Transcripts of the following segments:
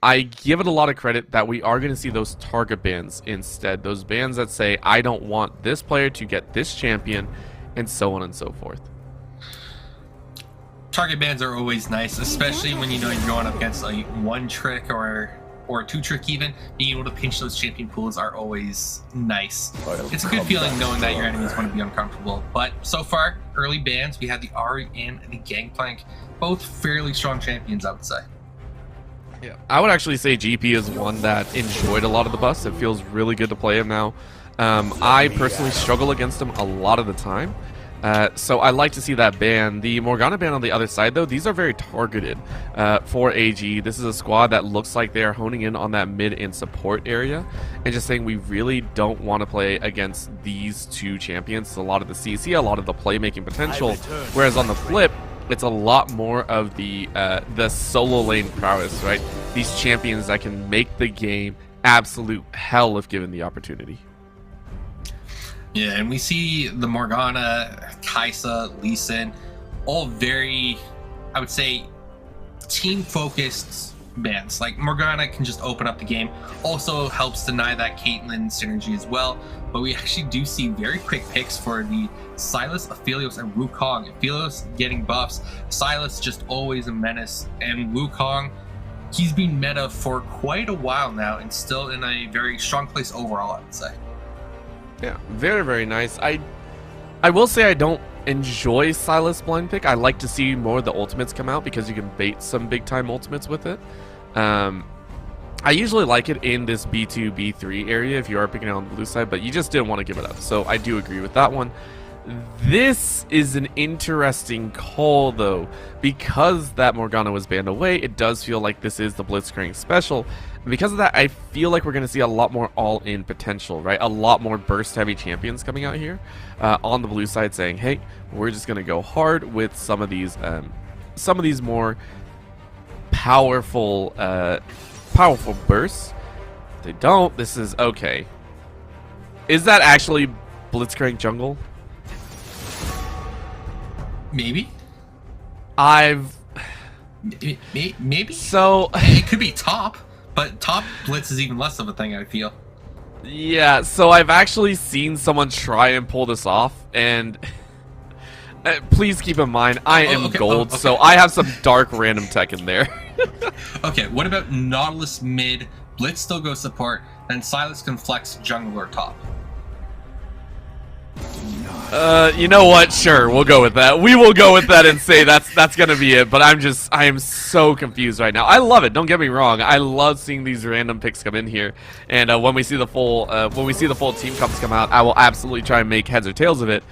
I give it a lot of credit that we are going to see those target bans instead. Those bans that say, I don't want this player to get this champion, and so on and so forth. Target bans are always nice, especially when you know you're going up against like one trick or a two trick even. Being able to pinch those champion pools are always nice. It's a good feeling knowing that your enemy's going to be uncomfortable. But so far, early bans, we have the Ari and the Gangplank, both fairly strong champions, I would say. Yeah, I would actually say GP is one that enjoyed a lot of the buffs. It feels really good to play him now. I personally struggle against him a lot of the time. So I like to see that ban. The Morgana ban on the other side, though, these are very targeted for AG. This is a squad that looks like they are honing in on that mid and support area and just saying we really don't want to play against these two champions. A lot of the CC, a lot of the playmaking potential, whereas on the flip, it's a lot more of the solo lane prowess, right? These champions that can make the game absolute hell if given the opportunity. Yeah, and we see the Morgana, Kaisa, Lee Sin, all very, I would say, team-focused bans. Like, Morgana can just open up the game. Also helps deny that Caitlyn synergy as well. But we actually do see very quick picks for the Sylas, Aphelios, and Wukong. Aphelios getting buffs. Sylas just always a menace. And Wukong, he's been meta for quite a while now and still in a very strong place overall, I would say. Yeah, very, very nice. I will say I don't enjoy Sylas blind pick. I like to see more of the ultimates come out because you can bait some big time ultimates with it. I usually like it in this B2, B3 area if you are picking it on the blue side, but you just didn't want to give it up. So I do agree with that one. This is an interesting call, though. Because that Morgana was banned away, it does feel like this is the Blitzcrank special. And because of that, I feel like we're going to see a lot more all-in potential, right? A lot more burst-heavy champions coming out here on the blue side saying, hey, we're just going to go hard with some of these more powerful bursts. If they don't, this is okay. Is that actually Blitzcrank jungle? Maybe. Maybe. So it could be top, but top blitz is even less of a thing, I feel. Yeah, so I've actually seen someone try and pull this off, and please keep in mind, I am gold, so I have some dark random tech in there. Okay, what about Nautilus mid, Blitz still goes support, then Sylas can flex jungle or top? You know what? Sure, we'll go with that. We will go with that and say that's gonna be it. But I am so confused right now. I love it. Don't get me wrong. I love seeing these random picks come in here. And when we see the full team comps come out, I will absolutely try and make heads or tails of it.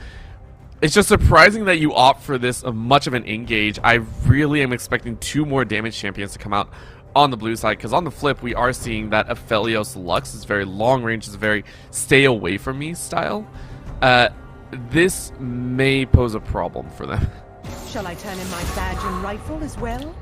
It's just surprising that you opt for this much of an engage. I really am expecting 2 more damage champions to come out on the blue side, because on the flip we are seeing that Aphelios Lux is very long range, is very stay away from me style. This may pose a problem for them. Shall I turn in my badge and rifle as well?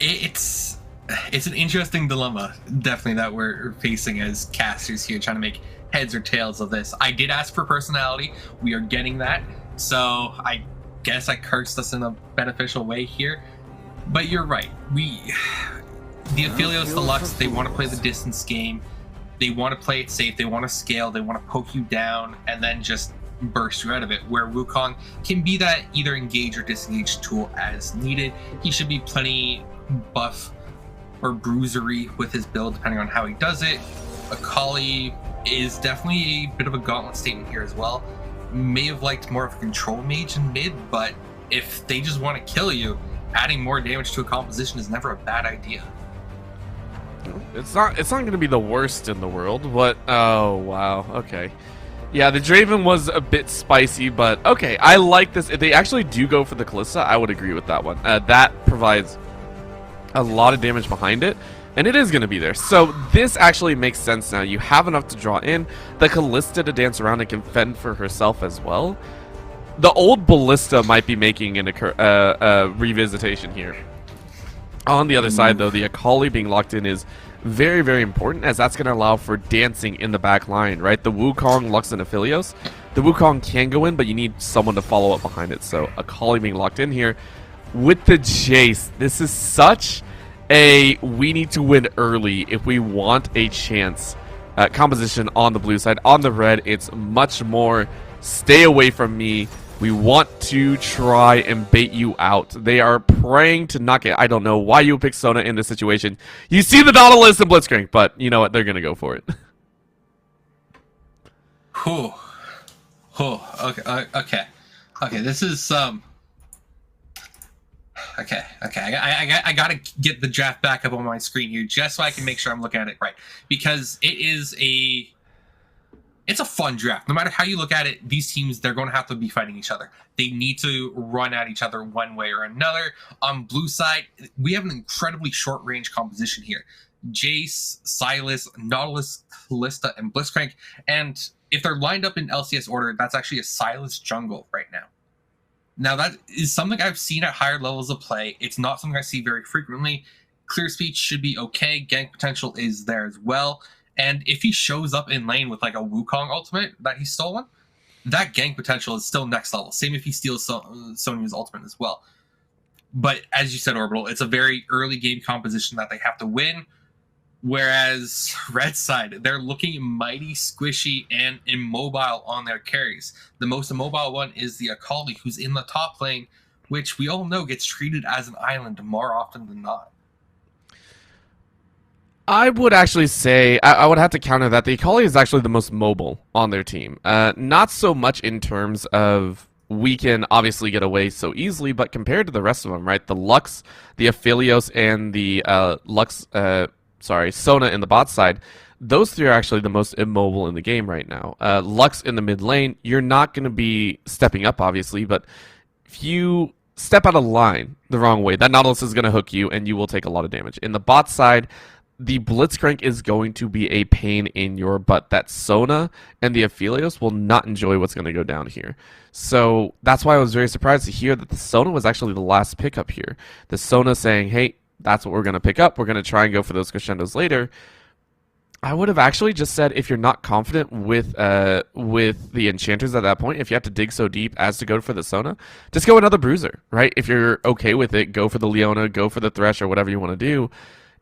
It's an interesting dilemma, definitely, that we're facing as casters here, trying to make heads or tails of this. I did ask for personality. We are getting that. So I guess I cursed us in a beneficial way here. But you're right. The Aphelios Deluxe, they want to play the distance game. They want to play it safe. They want to scale. They want to poke you down and then just burst you out of it, where Wukong can be that either engage or disengage tool as needed. He should be plenty buff or bruisery with his build depending on how he does it. Akali is definitely a bit of a gauntlet statement here as well. May have liked more of a control mage in mid, but if they just want to kill you, adding more damage to a composition is never a bad idea. It's not going to be the worst in the world, but oh wow, okay. Yeah, the Draven was a bit spicy, but okay, I like this. If they actually do go for the Kalista, I would agree with that one. That provides a lot of damage behind it, and it is going to be there. So this actually makes sense now. You have enough to draw in. The Kalista to dance around and can fend for herself as well. The old Ballista might be making a revisitation here. On the other side, though, the Akali being locked in is very, very important, as that's going to allow for dancing in the back line, right? The Wukong, Lux, and Aphelios. The Wukong can go in, but you need someone to follow up behind it. So Akali being locked in here with the Jace. This is such we need to win early if we want a chance. Composition on the blue side. On the red, it's much more stay away from me. We want to try and bait you out. They are praying to not get... I don't know why you pick Sona in this situation. You see the Nautilus and Blitzcrank, but you know what? They're going to go for it. Whew. Okay, this is Okay. I gotta get the draft back up on my screen here just so I can make sure I'm looking at it right, because it's a fun draft. No matter how you look at it, these teams, they're going to have to be fighting each other. They need to run at each other one way or another. On blue side, we have an incredibly short range composition here. Jace, Silas, Nautilus, Callista, and Blitzcrank. And if they're lined up in LCS order, that's actually a Silas jungle right now. Now, that is something I've seen at higher levels of play. It's not something I see very frequently. Clear speed should be okay. Gank potential is there as well. And if he shows up in lane with like a Wukong ultimate that he's stolen, that gank potential is still next level. Same if he steals Sonya's ultimate as well. But as you said, Orbital, it's a very early game composition that they have to win. Whereas red side, they're looking mighty squishy and immobile on their carries. The most immobile one is the Akali, who's in the top lane, which we all know gets treated as an island more often than not. I would actually say, I would have to counter that. The Akali is actually the most mobile on their team. Not so much in terms of we can obviously get away so easily, but compared to the rest of them, right? The Lux, the Aphelios, and the Sona in the bot side, those three are actually the most immobile in the game right now. Lux in the mid lane, you're not going to be stepping up, obviously, but if you step out of line the wrong way, that Nautilus is going to hook you, and you will take a lot of damage. In the bot side, the Blitzcrank is going to be a pain in your butt. That Sona and the Aphelios will not enjoy what's going to go down here. So that's why I was very surprised to hear that the Sona was actually the last pickup here. The Sona saying, hey, that's what we're going to pick up. We're going to try and go for those crescendos later. I would have actually just said, if you're not confident with the enchanters at that point, if you have to dig so deep as to go for the Sona, just go another bruiser, right? If you're okay with it, go for the Leona, go for the Thresh, or whatever you want to do.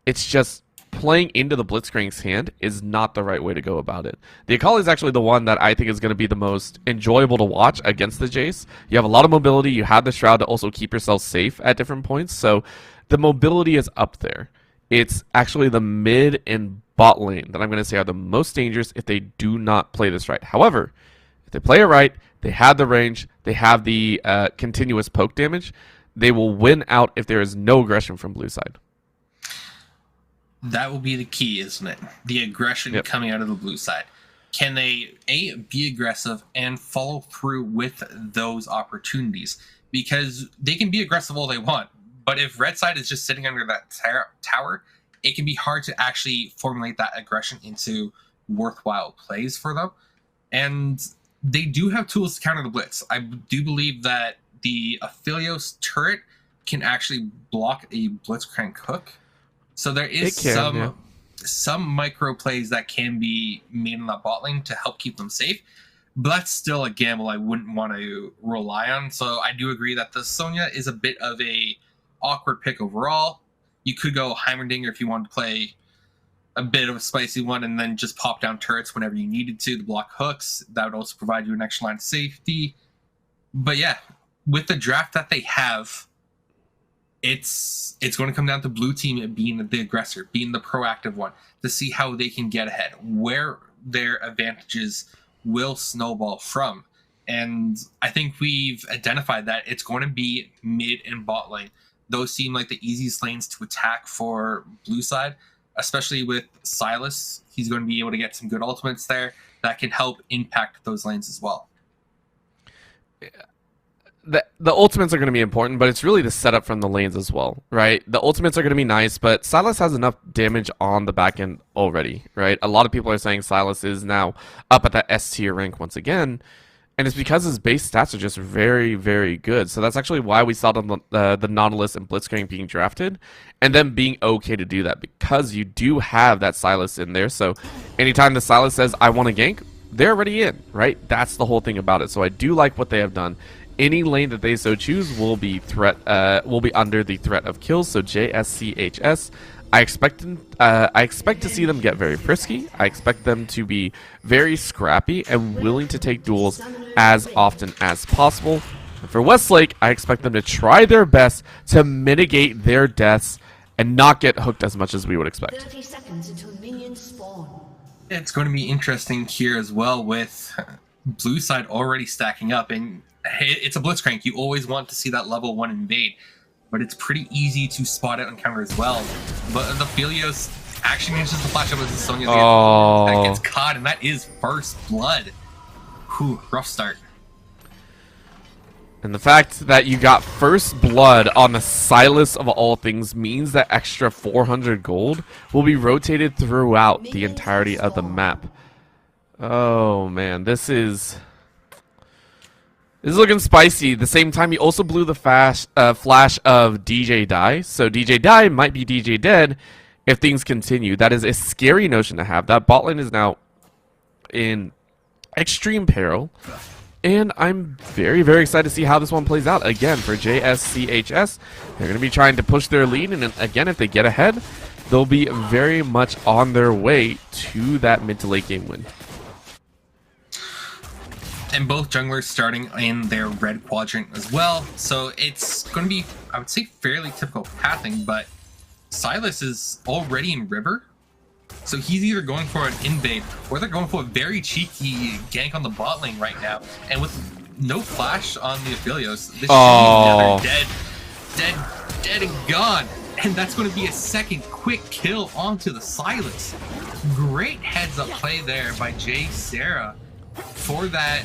It's just playing into the Blitzcrank's hand is not the right way to go about it. The Akali is actually the one that I think is going to be the most enjoyable to watch against the Jace. You have a lot of mobility. You have the Shroud to also keep yourself safe at different points. So the mobility is up there. It's actually the mid and bot lane that I'm going to say are the most dangerous if they do not play this right. However, if they play it right, they have the range, they have the continuous poke damage, they will win out if there is no aggression from blue side. That will be the key, isn't it? The aggression coming out of the blue side. Can they, A, be aggressive and follow through with those opportunities? Because they can be aggressive all they want, but if red side is just sitting under that tower, it can be hard to actually formulate that aggression into worthwhile plays for them. And they do have tools to counter the blitz. I do believe that the Aphelios turret can actually block a Blitzcrank hook. So there is some micro plays that can be made in that bot lane to help keep them safe, but that's still a gamble I wouldn't want to rely on. So I do agree that the Sonya is a bit of a awkward pick overall. You could go Heimerdinger if you wanted to play a bit of a spicy one and then just pop down turrets whenever you needed to block hooks. That would also provide you an extra line of safety. But yeah, with the draft that they have, it's going to come down to blue team being the aggressor, being the proactive one, to see how they can get ahead, where their advantages will snowball from. And I think we've identified that it's going to be mid and bot lane. Those seem like the easiest lanes to attack for blue side, especially with Silas. He's going to be able to get some good ultimates there that can help impact those lanes as well. The ultimates are going to be important, but it's really the setup from the lanes as well, right? The ultimates are going to be nice, but Silas has enough damage on the back end already, right? A lot of people are saying Silas is now up at that S tier rank once again, and it's because his base stats are just very, very good. So that's actually why we saw the Nautilus and Blitzcrank being drafted, and them being okay to do that, because you do have that Silas in there. So anytime the Silas says, I want to gank, they're already in, right? That's the whole thing about it. So I do like what they have done. Any lane that they so choose will be under the threat of kills. So JSCHS, I expect to see them get very frisky. I expect them to be very scrappy and willing to take duels as often as possible. And for Westlake, I expect them to try their best to mitigate their deaths and not get hooked as much as we would expect. 30 seconds until minions spawn. It's going to be interesting here as well with blue side already stacking up, and it's a blitzcrank. You always want to see that level 1 invade, but it's pretty easy to spot out and counter as well. But the Philios actually manages to flash up as Sonya that gets caught, and that is first blood. Whew, rough start. And the fact that you got first blood on the Silas of all things means that extra 400 gold will be rotated throughout the entirety of the map. Oh man, this is looking spicy. At the same time, he also blew the flash of DJ Die. So DJ Die might be DJ dead if things continue. That is a scary notion to have. That bot lane is now in extreme peril. And I'm very, very excited to see how this one plays out. Again, for JSCHS, they're going to be trying to push their lead. And again, if they get ahead, they'll be very much on their way to that mid to late game win. And both junglers starting in their red quadrant as well. So it's going to be, I would say, fairly typical pathing. But Silas is already in river. So he's either going for an invade or they're going for a very cheeky gank on the bot lane right now. And with no flash on the Aphelios, this should be another dead and gone. And that's going to be a second quick kill onto the Silas. Great heads up play there by JSCHS for that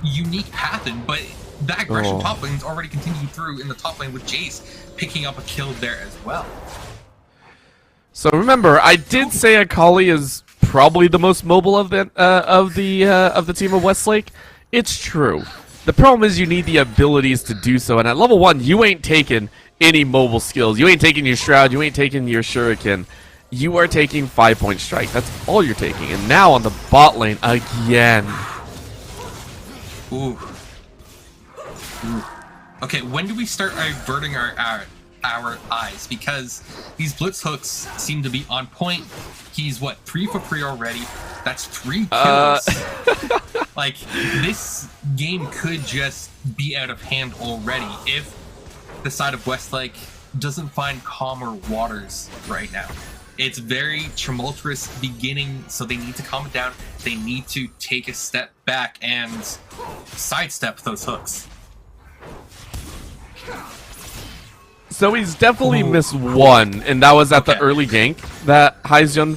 unique pattern. But that aggression top lane's already continued through in the top lane with Jace picking up a kill there as well. So remember, I did say Akali is probably the most mobile of the team of Westlake. It's true. The problem is you need the abilities to do so, and at level 1, you ain't taking any mobile skills. You ain't taking your Shroud. You ain't taking your Shuriken. You are taking 5-point strike. That's all you're taking. And now on the bot lane again. Ooh. Okay, when do we start averting our eyes? Because these blitz hooks seem to be on point. He's what, 3 for 3 already? That's 3 kills. Like, this game could just be out of hand already if the side of Westlake doesn't find calmer waters right now. It's very tumultuous beginning, so they need to calm it down. They need to take a step back and sidestep those hooks. So he's definitely missed one, and that was at the early gank that Haizun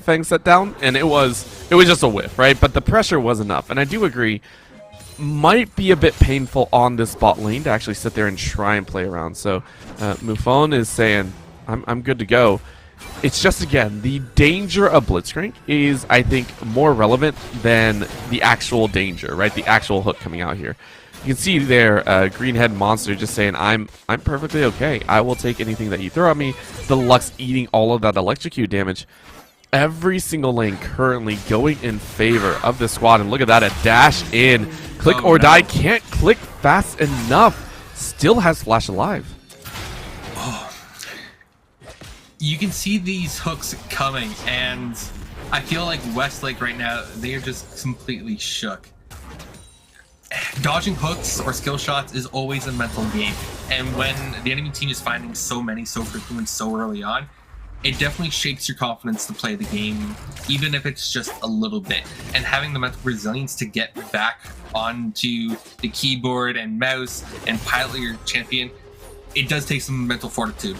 Fang set down, and it was just a whiff, right? But the pressure was enough, and I do agree, might be a bit painful on this bot lane to actually sit there and try and play around. So Mufon is saying, I'm good to go. It's just, again, the danger of Blitzcrank is, I think, more relevant than the actual danger, right? The actual hook coming out here. You can see there, Greenhead Monster just saying, I'm perfectly okay. I will take anything that you throw at me. The Lux eating all of that electrocute damage. Every single lane currently going in favor of this squad. And look at that, a dash in. Click or die. Can't click fast enough. Still has Flash alive. Oh. You can see these hooks coming, and I feel like Westlake right now, they are just completely shook. Dodging hooks or skill shots is always a mental game, and when the enemy team is finding so many so frequently so early on, it definitely shakes your confidence to play the game, even if it's just a little bit. And having the mental resilience to get back onto the keyboard and mouse and pilot your champion, it does take some mental fortitude.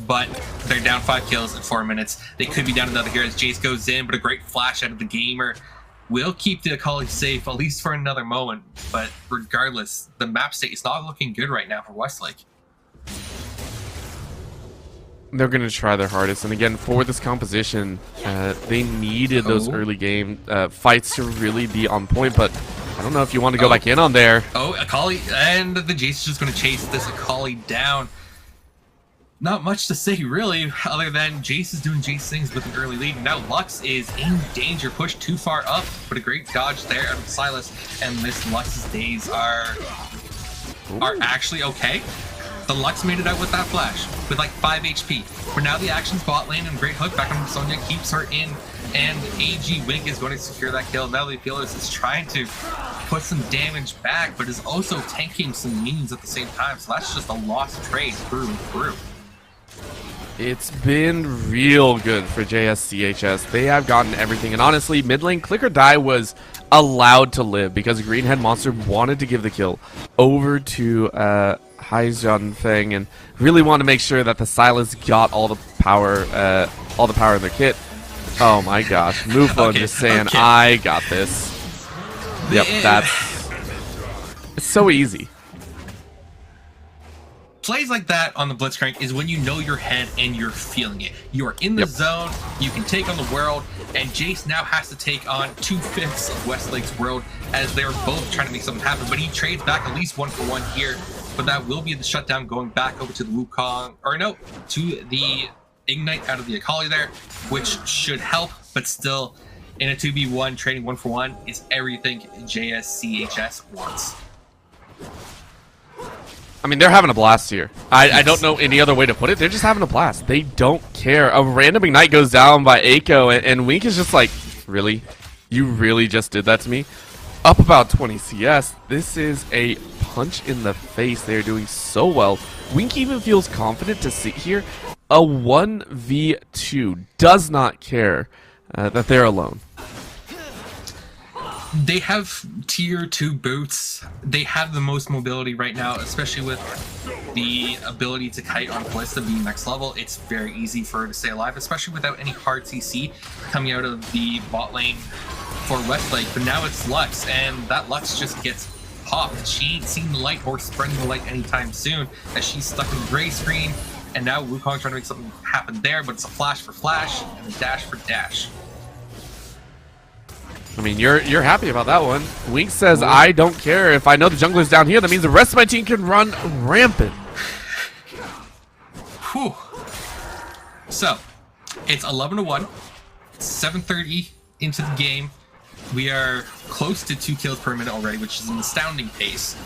But they're down 5 kills in 4 minutes. They could be down another here as Jace goes in, but a great flash out of the gamer will keep the Akali safe, at least for another moment. But regardless, the map state is not looking good right now for Westlake. They're going to try their hardest. And again, for this composition, they needed those early game fights to really be on point. But I don't know if you want to go back in on there. Oh, Akali, and the Jace is just going to chase this Akali down. Not much to say, really, other than Jace is doing Jace things with an early lead. Now Lux is in danger, pushed too far up, but a great dodge there out of Silas. And Miss Lux's days are are actually okay. The Lux made it out with that flash with like 5 HP. But now the action's bot lane and great hook back on Sonya keeps her in. And AG Wink is going to secure that kill. Now the Fearless is trying to put some damage back, but is also tanking some minions at the same time. So that's just a lost trade through and through. It's been real good for JSCHS. They have gotten everything. And honestly, mid lane, Click or Die was allowed to live because Greenhead Monster wanted to give the kill over to Haijun Feng and really wanted to make sure that the Silas got all the power in their kit. Oh my gosh, Mufo Okay, just saying, okay. I got this. Yep, it's so easy. Plays like that on the Blitzcrank is when you know your head and you're feeling it. You are in the zone, you can take on the world, and Jace now has to take on 2/5 of Westlake's world as they're both trying to make something happen, but he trades back at least 1-for-1 here, but that will be the shutdown going back over to the Wukong, or no, to the Ignite out of the Akali there, which should help, but still, in a 2v1, trading 1-for-1 is everything JSCHS wants. I mean, they're having a blast here. I don't know any other way to put it. They're just having a blast. They don't care. A random Ignite goes down by Aiko, and Wink is just like, really? You really just did that to me? Up about 20 CS. This is a punch in the face. They're doing so well. Wink even feels confident to sit here. A 1v2 does not care that they're alone. They have tier 2 boots. They have the most mobility right now, especially with the ability to kite on Ballista being next level. It's very easy for her to stay alive, especially without any hard CC coming out of the bot lane for Westlake. But now it's Lux, and that Lux just gets popped. She ain't seen the light or spreading the light anytime soon, as she's stuck in gray screen. And now Wukong trying to make something happen there, but it's a flash for flash and a dash for dash. I mean, you're happy about that one. Wink says, I don't care. If I know the jungler's down here, that means the rest of my team can run rampant. Whew. So, it's 11-1. 7:30 into the game. We are close to 2 kills per minute already, which is an astounding pace.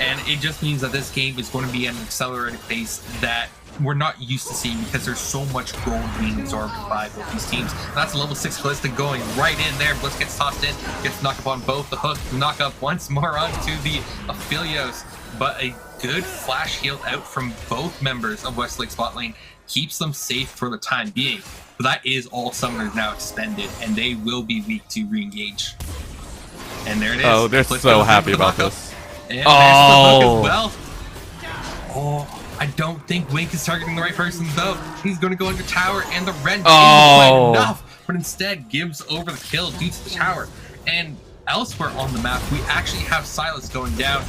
And it just means that this game is going to be at an accelerated pace that we're not used to seeing because there's so much gold being absorbed by both these teams. And that's a level 6 Ballista going right in there. Blitz gets tossed in, gets knocked up on both. The hook, knock up once more onto the Aphelios. But a good flash heal out from both members of Westlake's bot lane keeps them safe for the time being. But that is all summoners now expended, and they will be weak to re-engage. And there it is. Oh, they're Blitz so goes in happy for the about knockup. this. And there's the hook as well. Oh, I don't think Wink is targeting the right person though. He's going to go under tower, and the red isn't quite enough, but instead gives over the kill due to the tower. And elsewhere on the map, we actually have Silas going down,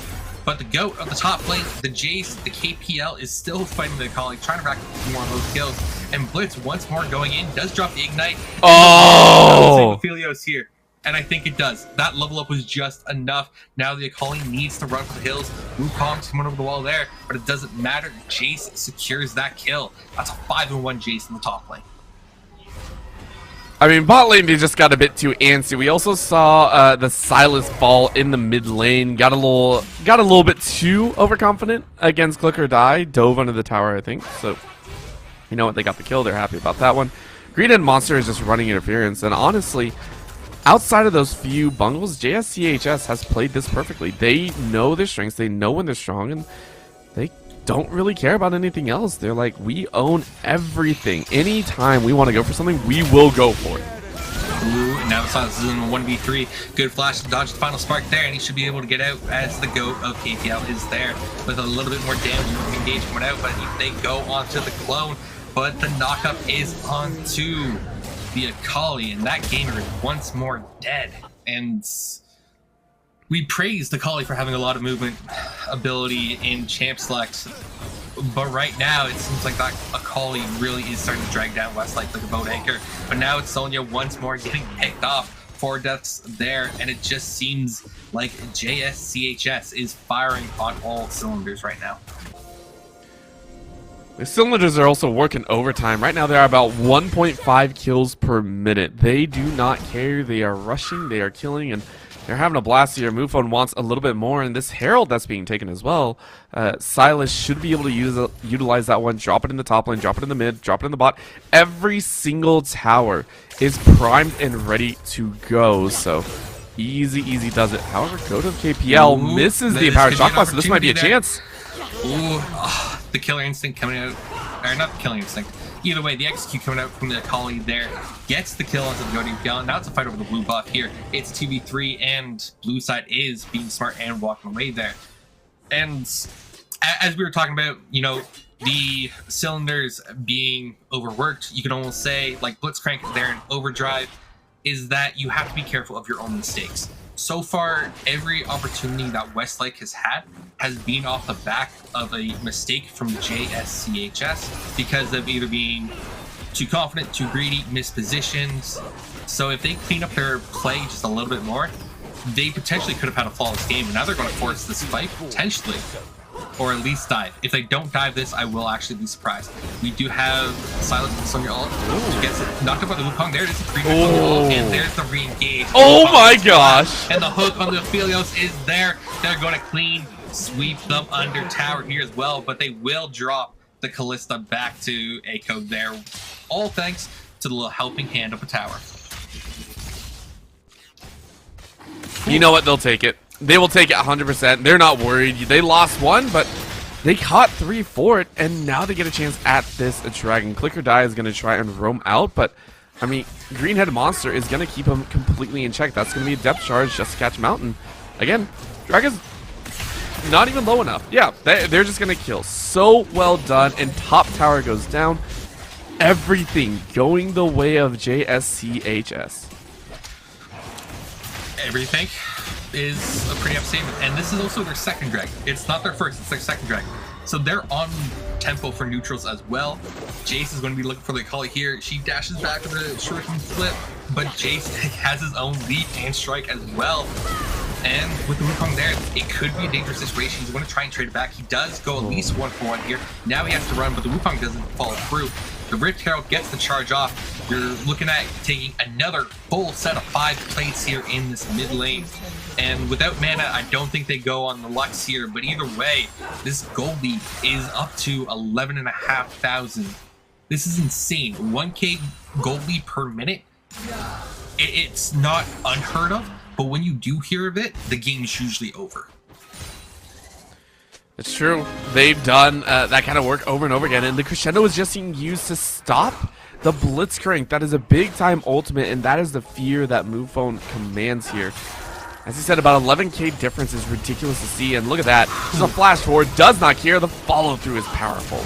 but the GOAT of the top lane, the Jace, the KPL, is still fighting the Akali, trying to rack up more of those kills. And Blitz once more going in, does drop the Ignite. Oh! Aphelios here. And I think it does. That level up was just enough. Now the Akali needs to run for the hills. Wukong's coming over the wall there, but it doesn't matter. Jace secures that kill. That's a 5-1 Jace in the top lane. I mean, bot lane, they just got a bit too antsy. We also saw the Silas fall in the mid lane. Got a little bit too overconfident against Click or Die. Dove under the tower, I think. So, you know what? They got the kill. They're happy about that one. Greenhead Monster is just running interference. And honestly, outside of those few bungles, JSCHS has played this perfectly. They know their strengths. They know when they're strong. And they don't really care about anything else. They're like, we own everything. Anytime we want to go for something, we will go for it. Ooh, and now Silas is in a 1v3. Good flash to dodge the final spark there, and he should be able to get out as the GOAT of KPL is there with a little bit more damage from engage coming out, but they go onto the clone. But the knockup is onto the Akali, and that gamer is once more dead. And we praised Akali for having a lot of movement ability in champ select, but right now it seems like that Akali really is starting to drag down Westlake like a boat anchor. But now it's Sonya once more getting picked off. 4 deaths there, and it just seems like JSCHS is firing on all cylinders right now. The cylinders are also working overtime. Right now, they're about 1.5 kills per minute. They do not care. They are rushing. They are killing. And They're having a blast here. MUFON wants a little bit more, and this Herald that's being taken as well. Silas should be able to utilize that one. Drop it in the top lane, drop it in the mid, drop it in the bot. Every single tower is primed and ready to go, so easy does it. However, go to KPL, misses the Empowered Shock Blast, so this might be a chance. Ooh, the Killer Instinct coming out, or not the Killing Instinct. Either way, the execute coming out from the Akali there gets the kill onto the Goating PL. Now it's a fight over the blue buff here. It's 2v3, and blue side is being smart and walking away there. And as we were talking about, you know, the cylinders being overworked, you can almost say, like Blitzcrank there in overdrive, is that you have to be careful of your own mistakes. So far, every opportunity that Westlake has had has been off the back of a mistake from JSCHS because of either being too confident, too greedy, mispositioned. So if they clean up their play just a little bit more, they potentially could have had a flawless game, and now they're going to force this fight, potentially, or at least dive. If they don't dive this, I will actually be surprised. We do have Silence and Sonya ult. She gets it knocked up by the Wukong. There it is, and there's the re-engage. Oh my gosh! And the hook on the Aphelios is there. They're going to clean sweep them under tower here as well, but they will drop the Callista back to Echo there. All thanks to the little helping hand of a tower. You know what? They'll take it. They will take it 100%. They're not worried. They lost one, but they caught 3 for it, and now they get a chance at this Dragon. Click or Die is going to try and roam out, but, I mean, Green-Headed Monster is going to keep him completely in check. That's going to be a depth charge just to catch Mountain. Again, Dragon's not even low enough. Yeah, they're just going to kill. So well done, and top tower goes down. Everything going the way of JSCHS. Everything is a pretty up statement, and this is also their second drag. It's not their first, it's their second drag. So they're on tempo for neutrals as well. Jace is going to be looking for the Akali here. She dashes back with a shuriken flip, but Jace has his own leap and strike as well. And with the Wukong there, it could be a dangerous situation. He's going to try and trade it back. He does go at least 1-for-1 here. Now he has to run, but the Wukong doesn't follow through. The Rift Herald gets the charge off. You're looking at taking another full set of 5 plates here in this mid lane. And without mana, I don't think they go on the Lux here. But either way, this gold lead is up to 11,500. This is insane. 1k gold lead per minute. It's not unheard of, but when you do hear of it, the game's usually over. It's true. They've done that kind of work over and over again, and the Crescendo is just being used to stop the Blitzcrank. That is a big-time ultimate, and that is the fear that MUFON commands here. As he said, about 11k difference is ridiculous to see, and look at that. There's a flash forward, does not care. The follow-through is powerful.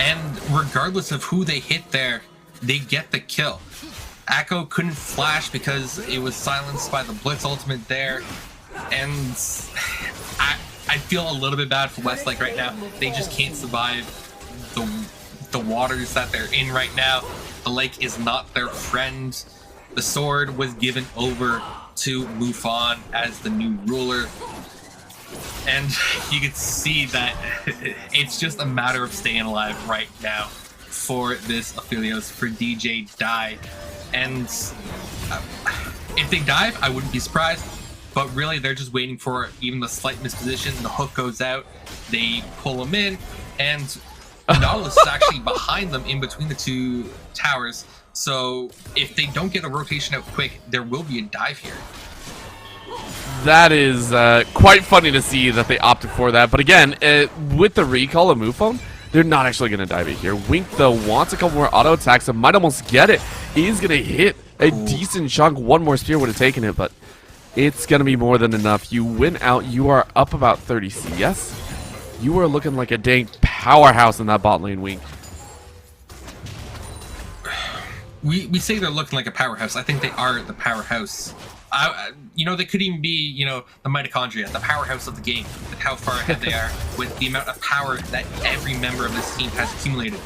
And regardless of who they hit there, they get the kill. Echo couldn't flash because it was silenced by the Blitz ultimate there, and I feel a little bit bad for Westlake right now. They just can't survive the waters that they're in right now. The lake is not their friend. The sword was given over to MUFON as the new ruler. And you can see that it's just a matter of staying alive right now for this Aphelios, for DJ Die. And if they dive, I wouldn't be surprised. But really, they're just waiting for even the slight misposition. The hook goes out, they pull them in, and Nautilus is actually behind them in between the 2 towers. So if they don't get a rotation out quick, there will be a dive here. That is quite funny to see that they opted for that. But again, with the recall of MUFON, they're not actually going to dive it here. Wink, though, wants a couple more auto attacks and might almost get it. He's going to hit a decent chunk. One more spear would have taken it, but it's going to be more than enough. You win out. You are up about 30 CS. You are looking like a dang powerhouse in that bot lane, Wink. We say they're looking like a powerhouse. I think they are the powerhouse. You know, they could even be, you know, the mitochondria, the powerhouse of the game, with how far ahead they are, with the amount of power that every member of this team has accumulated.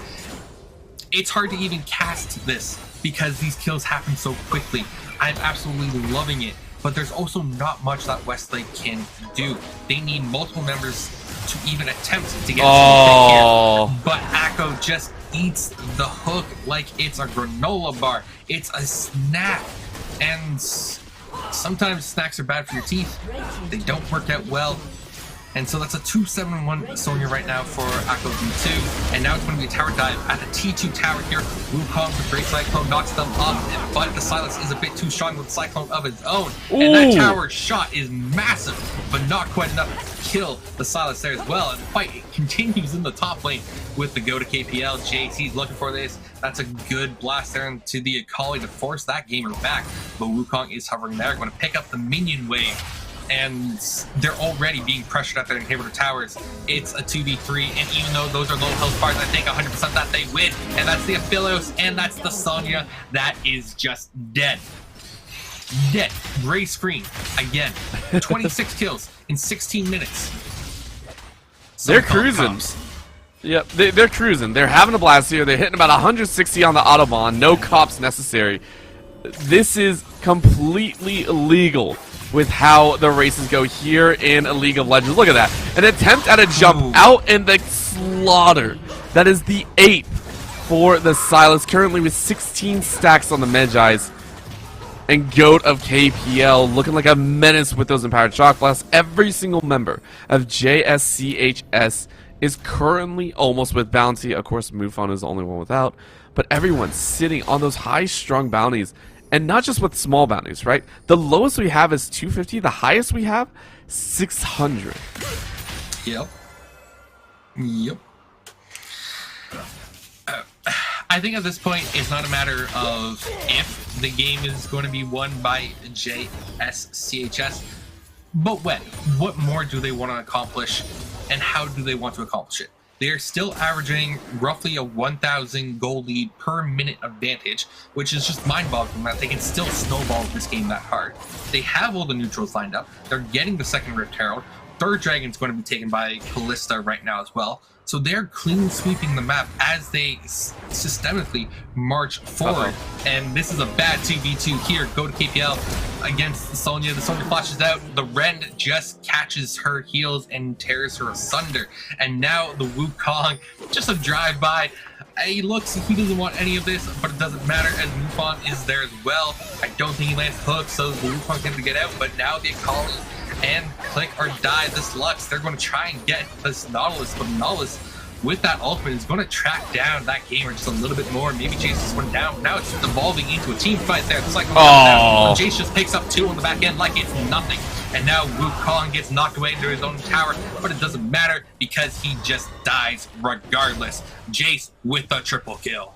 It's hard to even cast this because these kills happen so quickly. I'm absolutely loving it, but there's also not much that Westlake can do. They need multiple members to even attempt to get something here. But Echo just eats the hook like it's a granola bar. It's a snack. And sometimes snacks are bad for your teeth. They don't work out well. And so that's a 2-7-1 Sonya right now for Akko V2. And now it's going to be a tower dive at the T2 tower here. Wukong with Great Cyclone knocks them off, but the Silas is a bit too strong with Cyclone of his own. Ooh. And that tower shot is massive, but not quite enough to kill the Silas there as well. And the fight continues in the top lane with the go to KPL. JC's looking for this. That's a good blast there into the Akali to force that gamer back. But Wukong is hovering there, going to pick up the minion wave. And they're already being pressured at their inhibitor towers. It's a 2v3, and even though those are low health bars, I think 100% that they win. And that's the Aphelios, and that's the Sonya. That is just dead. Dead. Gray screen. Again. 26 kills in 16 minutes. They're cruising. Yep, they're cruising. They're having a blast here. They're hitting about 160 on the Autobahn. No cops necessary. This is completely illegal with how the races go here in a League of Legends. Look at that. An attempt at a jump out and the slaughter. That is the 8th for the Silas, currently with 16 stacks on the Medjais. And GOAT of KPL looking like a menace with those Empowered Shock Blasts. Every single member of JSCHS is currently almost with bounty. Of course, Mufon is the only one without. But everyone's sitting on those high-strung bounties. And not just with small bounties, right? The lowest we have is 250. The highest we have, 600. Yep. Yep. I think at this point, it's not a matter of if the game is going to be won by JSCHS, but when. What more do they want to accomplish, and how do they want to accomplish it? They are still averaging roughly a 1,000 goal lead per minute advantage, which is just mind-boggling that they can still snowball this game that hard. They have all the neutrals lined up. They're getting the second Rift Herald. Third Dragon's going to be taken by Callista right now as well. So they're clean sweeping the map as they systemically march forward. And this is a bad 2v2 here. Go to KPL against Sonya. The Sonya flashes out. The Rend just catches her heels and tears her asunder. And now the Wukong, just a drive-by. He looks, he doesn't want any of this, but it doesn't matter as Mufon is there as well. I don't think he lands hooks, so the Wukong gets to get out. But now the Akali and Click or Die this Lux, they're going to try and get this Nautilus, but Nautilus with that ultimate is going to track down that gamer just a little bit more. Maybe Jace just went down. Now it's evolving into a team fight there. It's like Jace just picks up 2 on the back end like it's nothing. And now Wukong gets knocked away into his own tower, but it doesn't matter because he just dies regardless. Jace with a triple kill.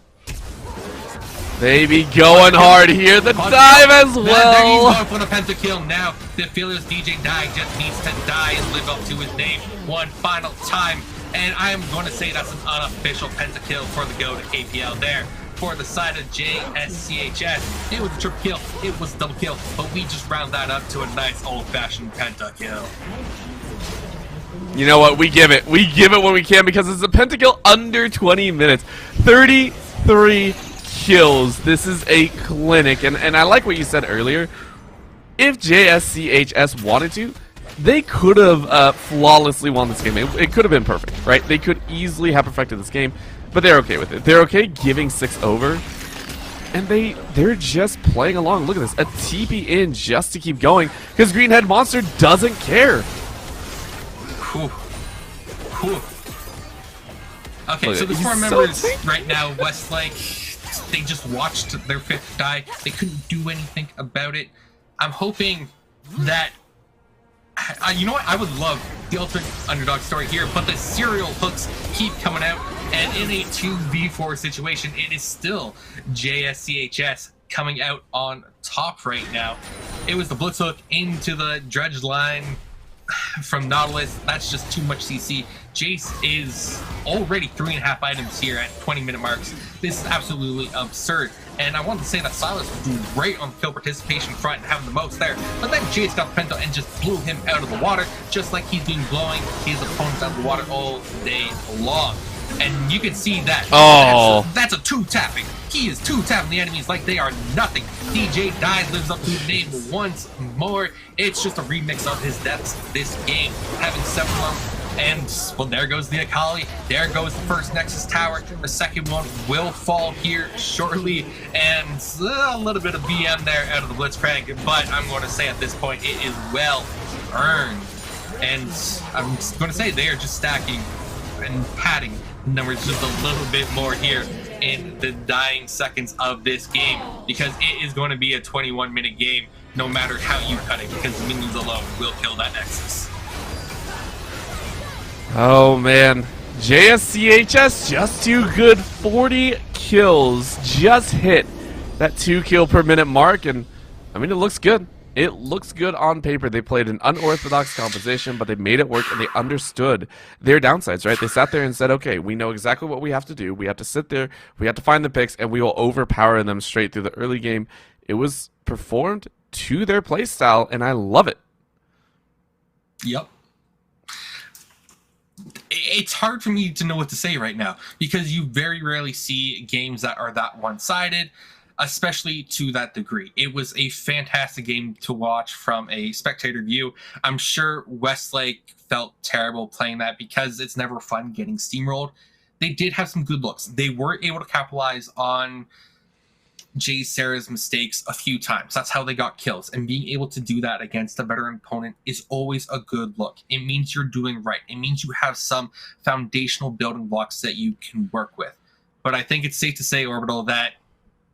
They be going hard here. The dive as well. There he's going for the pentakill now. The Aphelios DJ Die just needs to die and live up to his name one final time. And I am going to say that's an unofficial pentakill for the go to KPL there. For the side of JSCHS, it was a triple kill, it was a double kill, but we just round that up to a nice old-fashioned pentakill. You know what? We give it. We give it when we can because it's a pentakill under 20 minutes. 33 kills. This is a clinic. And I like what you said earlier. If JSCHS wanted to, they could have flawlessly won this game. It could have been perfect, right? They could easily have perfected this game, but they're okay with it. They're okay giving 6 over, and they're just playing along. Look at this. A TP in just to keep going because Greenhead Monster doesn't care. Whew. Whew. Okay, Look, so the he's 4 so members tanky. right now, Westlake, they just watched their 5th die. They couldn't do anything about it. I'm hoping that you know what? I would love the ultimate underdog story here, but the serial hooks keep coming out, and in a 2v4 situation, it is still JSCHS coming out on top right now. It was the blitz hook into the dredge line from Nautilus. That's just too much CC. Jace is already 3.5 items here at 20-minute marks. This is absolutely absurd. And I want to say that Silas was doing great on the kill participation front and having the most there. But then Jace got the Penta and just blew him out of the water, just like he's been blowing his opponents out of the water all day long. And you can see that. Oh. That's a 2-tapping. He is 2-tapping the enemies like they are nothing. DJ Dies lives up to his name once more. It's just a remix of his deaths this game. Having 7 And, well, there goes the Akali. There goes the first Nexus Tower. The second one will fall here shortly. And a little bit of BM there out of the Blitzcrank. But I'm going to say at this point, it is well earned. And I'm going to say they are just stacking and padding numbers just a little bit more here in the dying seconds of this game, because it is going to be a 21-minute game no matter how you cut it, because minions alone will kill that Nexus. Oh man, JSCHS just too good. 40 kills, just hit that 2 kill per minute mark, and I mean, it looks good. It looks good on paper. They played an unorthodox composition, but they made it work, and they understood their downsides, right? They sat there and said, okay, we know exactly what we have to do. We have to sit there, we have to find the picks, and we will overpower them straight through the early game. It was performed to their play style, and I love it. Yep. It's hard for me to know what to say right now, because you very rarely see games that are that one-sided, especially to that degree. It was a fantastic game to watch from a spectator view. I'm sure Westlake felt terrible playing that because it's never fun getting steamrolled. They did have some good looks. They were able to capitalize on JSCHS mistakes a few times. That's how they got kills. And being able to do that against a veteran opponent is always a good look. It means you're doing right. It means you have some foundational building blocks that you can work with. But I think it's safe to say, Orbital, that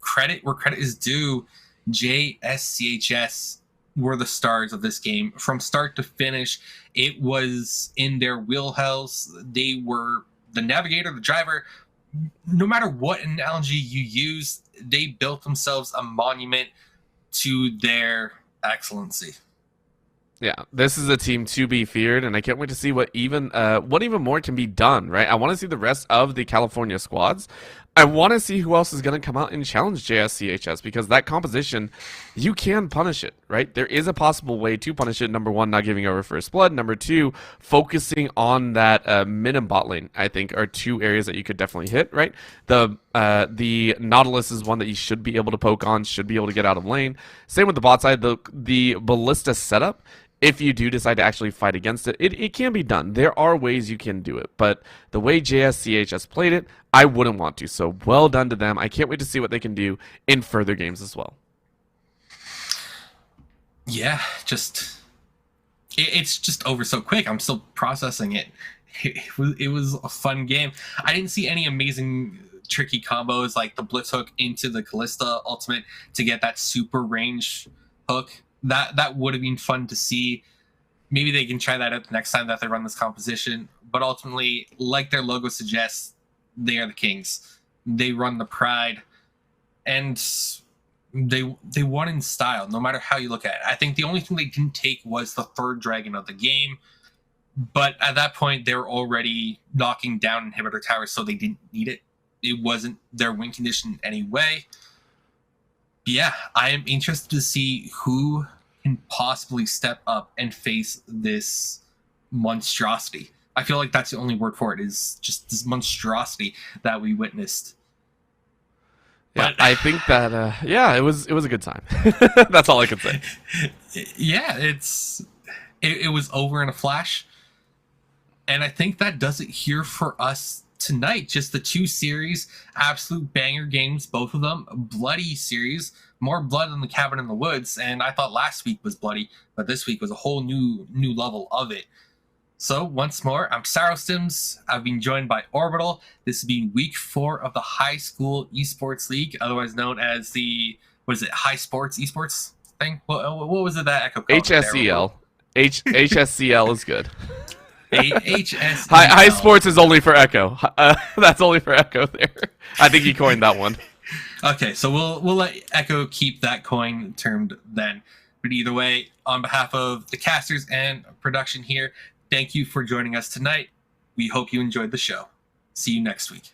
credit where credit is due, JSCHS were the stars of this game. From start to finish, it was in their wheelhouse. They were the navigator, the driver. No matter what analogy you use, they built themselves a monument to their excellency. Yeah, this is a team to be feared, and I can't wait to see what even more can be done, right? I want to see the rest of the California squads. I want to see who else is going to come out and challenge JSCHS, because that composition, you can punish it, right? There is a possible way to punish it. Number one, not giving over first blood. Number two, focusing on that mid and bot lane, I think, are two areas that you could definitely hit, right? The Nautilus is one that you should be able to poke on, should be able to get out of lane. Same with the bot side. The Ballista setup, if you do decide to actually fight against it, it can be done. There are ways you can do it, but the way JSCHS played it, I wouldn't want to. So well done to them. I can't wait to see what they can do in further games as well. Yeah, it's just over so quick. I'm still processing it. It was a fun game. I didn't see any amazing tricky combos like the Blitz hook into the Callista ultimate to get that super range hook. That would have been fun to see. Maybe they can try that out the next time that they run this composition. But ultimately, like their logo suggests, they are the kings. They run the pride, and they won in style, no matter how you look at it. I think the only thing they didn't take was the third dragon of the game. But at that point, they were already knocking down inhibitor towers, so they didn't need it. It wasn't their win condition anyway. Yeah, I am interested to see who can possibly step up and face this monstrosity. I feel like that's the only word for it, is just this monstrosity that we witnessed. Yeah, but I think that yeah, it was a good time. That's all I can say. Yeah, it was over in a flash. And I think that does it here for us tonight. Just the two series, absolute banger games, both of them. Bloody series, more blood than the cabin in the woods. And I thought last week was bloody, but this week was a whole new level of it. So once more, I'm Sarostims. I've been joined by Orbital. This has been week 4 of the High School Esports League, otherwise known as the, what is it, High Sports Esports thing? What was it that Echo called HSEL. HSCL is good. HSEL. High Sports is only for Echo. That's only for Echo there. I think he coined that one. Okay, so we'll let Echo keep that coin termed then. But either way, on behalf of the casters and production here, thank you for joining us tonight. We hope you enjoyed the show. See you next week.